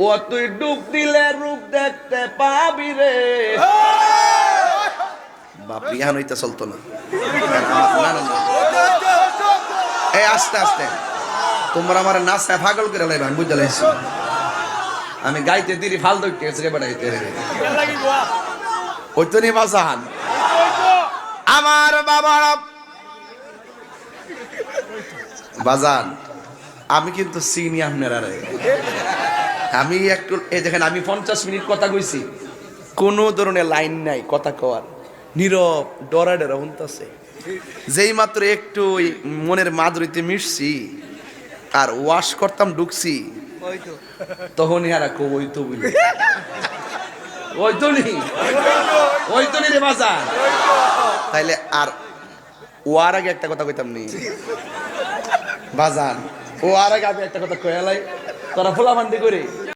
ও তুই ডুব দিলে রূপ দেখতে পাবি রে। বাপরে ইহান হইতে চলতো না। না না না, এই আস্তে আস্তে তোমরা আমার নাচা পাগল করে লাইবা, আমি বুঝতে লাইছি। আমি গাইতে দিরি ফাল দইতে গেছে বেড়াইতে ওই তো নি বাসান আমার বাবা বাজান। আমি কিন্তু চিনি আপনারা রে। আমি একটু এই দেখেন, আমি 50 মিনিট কথা কইছি, কোনো ধরনের লাইন নাই কথা কওয়ার, নীরব ডরা ডরা শুনতেছে। যেই মাত্র একটু ওই মনের মাধুরীতে মিশছি আর ওয়াশ করতাম ঢুকছি, তখনই আর ওই তো বলি ওই তো নি, ওই তো নি রে বাজান। তাইলে আর ওয়ার আগে একটা কথা কইতাম নি বাজান, ও আর আগে আমি একটা কথা কয়ালাই, তোরা ফোলা ফান্ডি করে